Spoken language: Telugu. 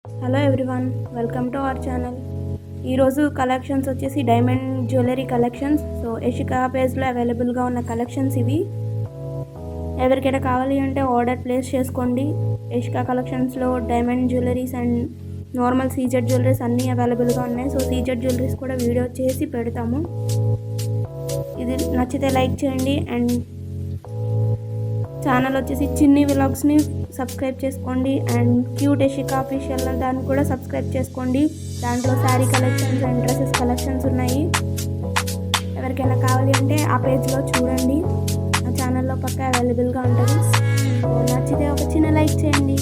Hello everyone, welcome to our channel. ఈరోజు కలెక్షన్స్ వచ్చేసి diamond jewellery collections. So Yashika పేజ్లో అవైలబుల్గా ఉన్న కలెక్షన్స్ ఇవి. ఎవరికైనా కావాలి అంటే ఆర్డర్ ప్లేస్ చేసుకోండి. యశికా కలెక్షన్స్లో diamond jewelleries and normal CZ jewelleries అన్నీ అవైలబుల్గా ఉన్నాయి. సో సీజెడ్ జ్యువెలరీస్ కూడా వీడియో చేసి పెడతాము. ఇది నచ్చితే లైక్ చేయండి అండ్ ఛానల్ వచ్చేసి చిన్ని వ్లాగ్స్ని సబ్స్క్రైబ్ చేసుకోండి అండ్ క్యూట్ యశికా అఫీషియల్ దాన్ని కూడా సబ్స్క్రైబ్ చేసుకోండి. దాంట్లో sari collections and dresses collections ఉన్నాయి. ఎవరికైనా కావాలి అంటే ఆ పేజ్లో చూడండి, ఆ ఛానల్లో పక్కా అవైలబుల్గా ఉంటుంది. సో నచ్చితే ఒక చిన్న లైక్ చేయండి.